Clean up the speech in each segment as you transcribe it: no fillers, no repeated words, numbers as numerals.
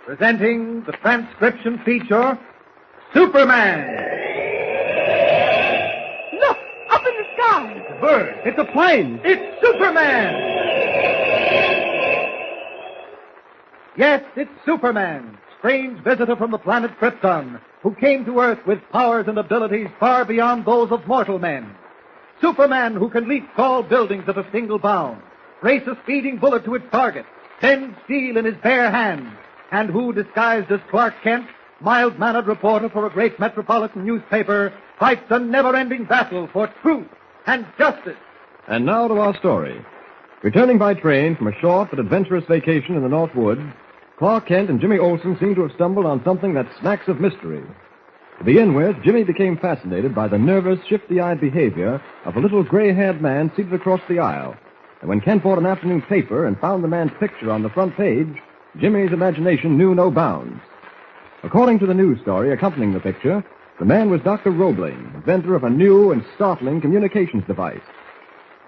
presenting the transcription feature, Superman. Look, up in the sky. It's a bird. It's a plane. It's Superman. Yes, it's Superman, strange visitor from the planet Krypton, who came to Earth with powers and abilities far beyond those of mortal men. Superman who can leap tall buildings at a single bound, race a speeding bullet to its target, bend steel in his bare hands, and who, disguised as Clark Kent, mild-mannered reporter for a great metropolitan newspaper, fights a never-ending battle for truth and justice. And now to our story. Returning by train from a short but adventurous vacation in the North Woods, Clark Kent and Jimmy Olsen seem to have stumbled on something that smacks of mystery. To begin with, Jimmy became fascinated by the nervous, shifty-eyed behavior of a little gray-haired man seated across the aisle. And when Kent bought an afternoon paper and found the man's picture on the front page, Jimmy's imagination knew no bounds. According to the news story accompanying the picture, the man was Dr. Roebling, inventor of a new and startling communications device.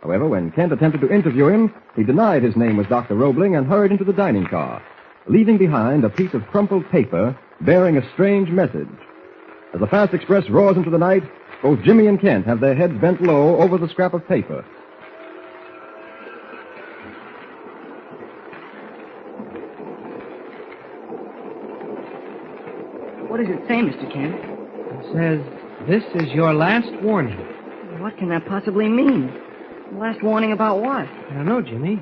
However, when Kent attempted to interview him, he denied his name was Dr. Roebling and hurried into the dining car, leaving behind a piece of crumpled paper bearing a strange message. As the fast express roars into the night, both Jimmy and Kent have their heads bent low over the scrap of paper. What does it say, Mr. Kent? It says, "This is your last warning." What can that possibly mean? Last warning about what? I don't know, Jimmy.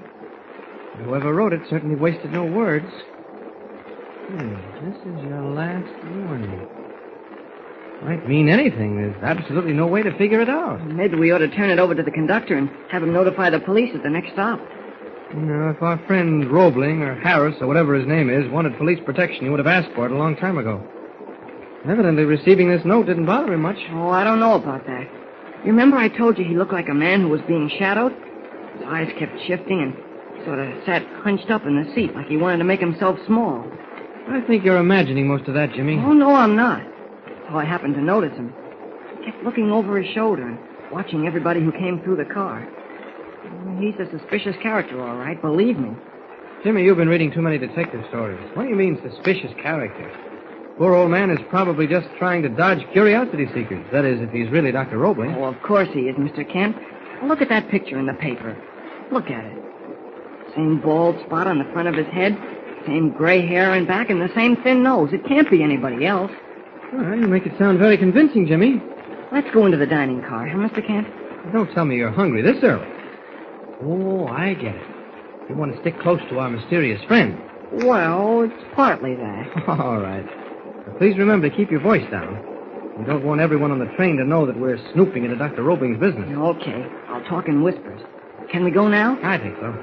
Whoever wrote it certainly wasted no words. This is your last warning. Might mean anything. There's absolutely no way to figure it out. Maybe we ought to turn it over to the conductor and have him notify the police at the next stop. You know, if our friend Roebling or Harris or whatever his name is wanted police protection, he would have asked for it a long time ago. Evidently, receiving this note didn't bother him much. Oh, I don't know about that. You remember I told you he looked like a man who was being shadowed? His eyes kept shifting and sort of sat hunched up in the seat like he wanted to make himself small. I think you're imagining most of that, Jimmy. Oh, no, I'm not. Oh, I happened to notice him. He kept looking over his shoulder and watching everybody who came through the car. He's a suspicious character, all right, believe me. Jimmy, you've been reading too many detective stories. What do you mean, suspicious character? Poor old man is probably just trying to dodge curiosity seekers. That is, if he's really Dr. Roebling. Oh, of course he is, Mr. Kent. Look at that picture in the paper. Look at it. Same bald spot on the front of his head, same gray hair and back, and the same thin nose. It can't be anybody else. Well, you make it sound very convincing, Jimmy. Let's go into the dining car, huh, Mr. Kent? Don't tell me you're hungry this early. Oh, I get it. You want to stick close to our mysterious friend. Well, it's partly that. All right. But please remember to keep your voice down. We don't want everyone on the train to know that we're snooping into Dr. Roebling's business. Okay. I'll talk in whispers. Can we go now? I think so.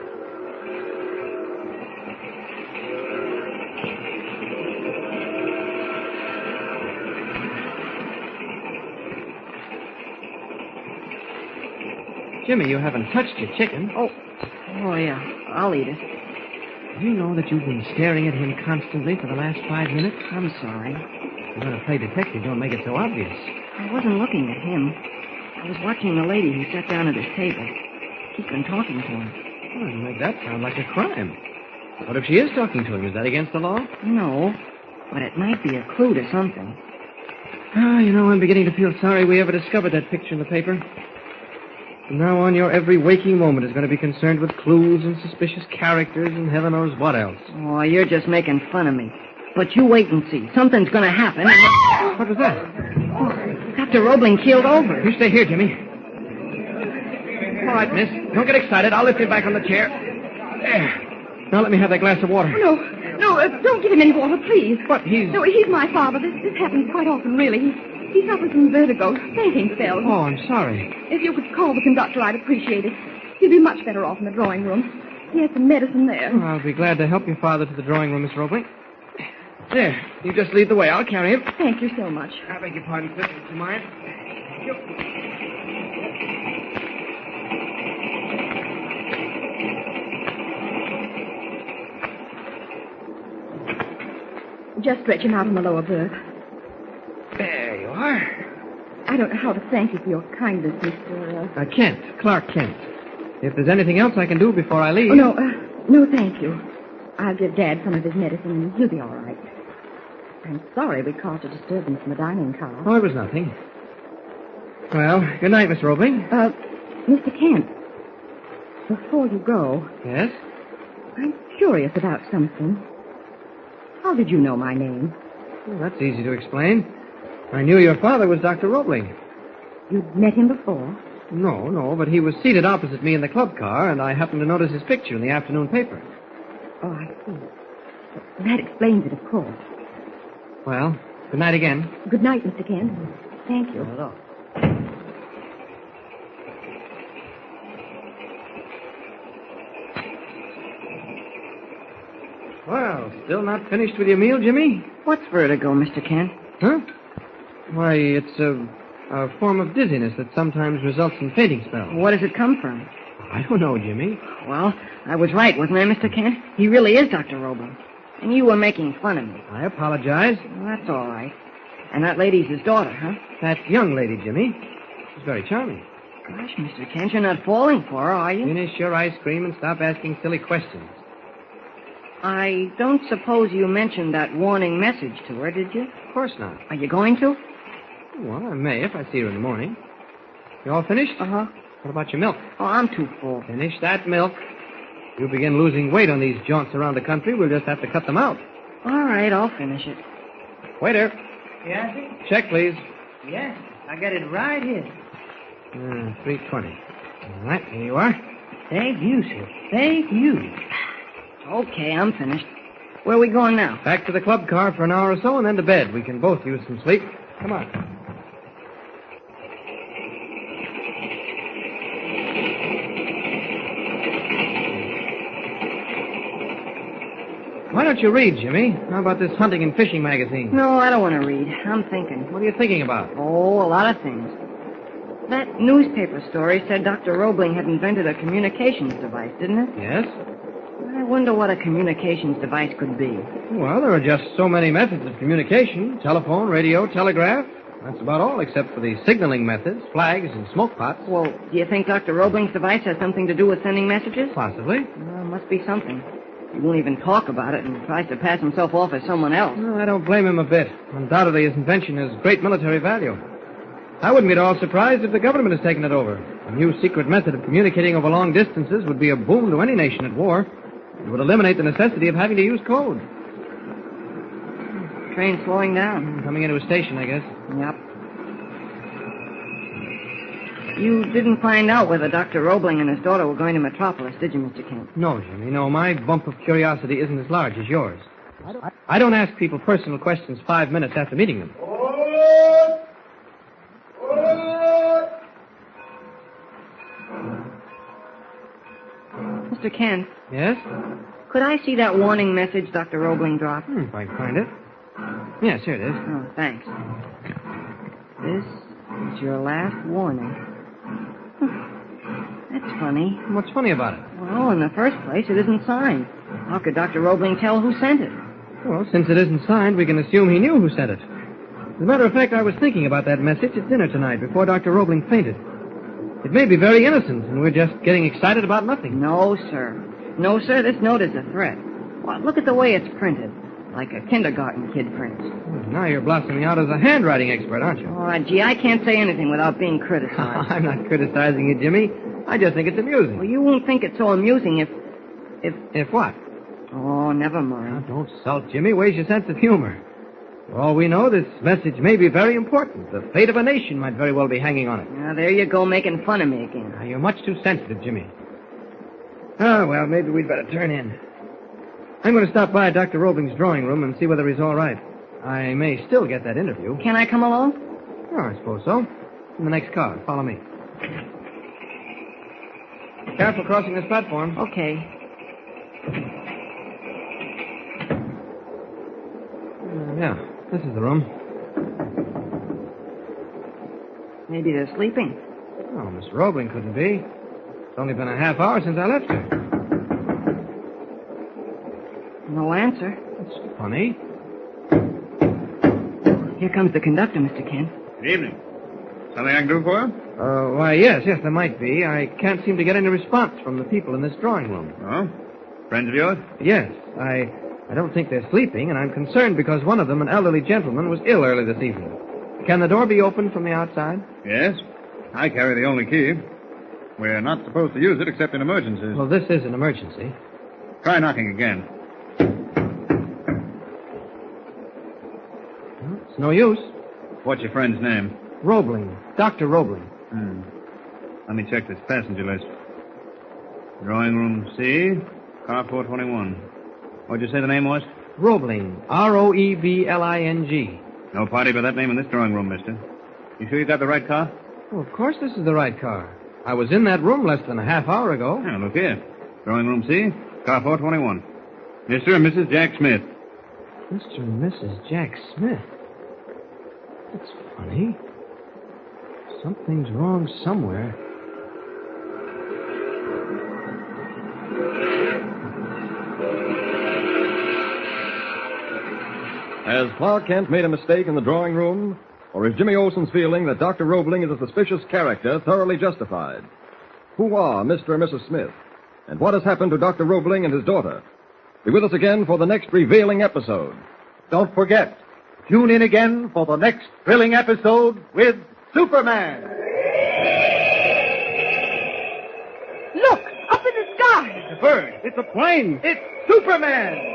Jimmy, you haven't touched your chicken. Oh, yeah. I'll eat it. Do you know that you've been staring at him constantly for the last 5 minutes? I'm sorry. You're going to play detective. Don't make it so obvious. I wasn't looking at him. I was watching the lady who sat down at his table. She's been talking to him. Well, you make that sound like a crime. What if she is talking to him? Is that against the law? No, but it might be a clue to something. Ah, you know, I'm beginning to feel sorry we ever discovered that picture in the paper. From now on, your every waking moment is going to be concerned with clues and suspicious characters and heaven knows what else. Oh, you're just making fun of me. But you wait and see. Something's going to happen. What was that? Oh, Dr. Roebling keeled over. You stay here, Jimmy. All right, miss. Don't get excited. I'll lift you back on the chair. There. Now let me have that glass of water. No, don't give him any water, please. What? No, he's my father. This happens quite often, really. He suffers from vertigo, fainting spells. Oh, I'm sorry. If you could call the conductor, I'd appreciate it. He'd be much better off in the drawing room. He has some medicine there. Oh, I'll be glad to help your father to the drawing room, Miss Roebling. There. You just lead the way. I'll carry him. Thank you so much. I beg your pardon, sir. Do you mind? Just stretch him out on the lower berth. There you are. I don't know how to thank you for your kindness, Mr. Kent. Clark Kent. If there's anything else I can do before I leave... Oh, no, thank you. I'll give Dad some of his medicine and he'll be all right. I'm sorry we caused a disturbance in the dining car. Oh, it was nothing. Well, good night, Miss Roebling. Mr. Kent, before you go, Yes? I'm curious about something. How did you know my name? Well, that's easy to explain. I knew your father was Dr. Roebling. You'd met him before? No, but he was seated opposite me in the club car, and I happened to notice his picture in the afternoon paper. Oh, I see. That explains it, of course. Well, good night again. Good night, Mr. Kent. Thank you. Hello. Well, still not finished with your meal, Jimmy? What's vertigo, Mr. Kent? Huh? Why, it's a form of dizziness that sometimes results in fainting spells. What does it come from? I don't know, Jimmy. Well, I was right, wasn't I, Mr. Kent? He really is Dr. Roebling. And you were making fun of me. I apologize. Well, that's all right. And that lady's his daughter, huh? That young lady, Jimmy. She's very charming. Gosh, Mr. Kent, you're not falling for her, are you? Finish your ice cream and stop asking silly questions. I don't suppose you mentioned that warning message to her, did you? Of course not. Are you going to? Well, I may if I see her in the morning. You all finished? Uh-huh. What about your milk? Oh, I'm too full. Finish that milk. If you begin losing weight on these jaunts around the country, we'll just have to cut them out. All right, I'll finish it. Waiter, Yes, sir? check, please. Yes, I got it right here. $3.20. All right, here you are. Thank you, sir. Thank you. Okay, I'm finished. Where are we going now? Back to the club car for an hour or so and then to bed. We can both use some sleep. Come on. Why don't you read, Jimmy? How about this hunting and fishing magazine? No, I don't want to read. I'm thinking. What are you thinking about? Oh, a lot of things. That newspaper story said Dr. Roebling had invented a communications device, didn't it? Yes? I wonder what a communications device could be. Well, there are just so many methods of communication. Telephone, radio, telegraph. That's about all, except for the signaling methods, flags, and smoke pots. Well, do you think Dr. Roebling's device has something to do with sending messages? Possibly. Well, must be something. He won't even talk about it and tries to pass himself off as someone else. No, I don't blame him a bit. Undoubtedly, his invention has great military value. I wouldn't be at all surprised if the government has taken it over. A new secret method of communicating over long distances would be a boon to any nation at war. It would eliminate the necessity of having to use code. Train slowing down. Coming into a station, I guess. Yep. You didn't find out whether Dr. Roebling and his daughter were going to Metropolis, did you, Mr. Kent? No, Jimmy, no. My bump of curiosity isn't as large as yours. I don't ask people personal questions 5 minutes after meeting them. Mr. Kent, Yes? could I see that warning message Dr. Roebling dropped? If I can find it. Yes, here it is. Oh, thanks. This is your last warning. That's funny. What's funny about it? Well, in the first place, it isn't signed. How could Dr. Roebling tell who sent it? Well, since it isn't signed, we can assume he knew who sent it. As a matter of fact, I was thinking about that message at dinner tonight before Dr. Roebling fainted. It may be very innocent, and we're just getting excited about nothing. No, sir. No, sir, this note is a threat. Well, look at the way it's printed. Like a kindergarten kid prints. Now you're blossoming out as a handwriting expert, aren't you? Oh, gee, I can't say anything without being criticized. I'm not criticizing you, Jimmy. I just think it's amusing. Well, you won't think it's so amusing if... If what? Oh, never Now, mind. don't sulk, Jimmy. Where's your sense of humor? For all we know, this message may be very important. The fate of a nation might very well be hanging on it. Now, there you go, making fun of me again. Now, you're much too sensitive, Jimmy. Oh, well, maybe we'd better turn in. I'm going to stop by Dr. Roebling's drawing room and see whether he's all right. I may still get that interview. Can I come along? Oh, I suppose so. In the next car. Follow me. Careful crossing this platform. Okay. Yeah, this is the room. Maybe they're sleeping. Oh, Miss Roebling couldn't be. It's only been a half hour since I left her. No answer. That's funny. Here comes the conductor, Mr. Kent. Good evening. Something I can do for you? Why, yes, there might be. I can't seem to get any response from the people in this drawing room. Oh? Friends of yours? Yes, I don't think they're sleeping, and I'm concerned because one of them, an elderly gentleman, was ill early this evening. Can the door be opened from the outside? Yes. I carry the only key. We're not supposed to use it except in emergencies. Well, this is an emergency. Try knocking again. Well, it's no use. What's your friend's name? Roebling. Dr. Roebling. Let me check this passenger list. Drawing room C, car 421. What'd you say the name was? Roebling. Roebling. No party by that name in this drawing room, mister. You sure you got the right car? Well, of course this is the right car. I was in that room less than a half hour ago. Now, look here. Drawing room C, car 421. Mr. and Mrs. Jack Smith. Mr. and Mrs. Jack Smith. That's funny. Something's wrong somewhere. Has Clark Kent made a mistake in the drawing room? Or is Jimmy Olsen's feeling that Dr. Roebling is a suspicious character thoroughly justified? Who are Mr. and Mrs. Smith? And what has happened to Dr. Roebling and his daughter? Be with us again for the next revealing episode. Don't forget, tune in again for the next thrilling episode with Superman. Look, up in the sky. It's a bird. It's a plane. It's Superman.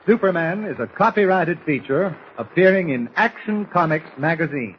Superman is a copyrighted feature appearing in Action Comics magazine.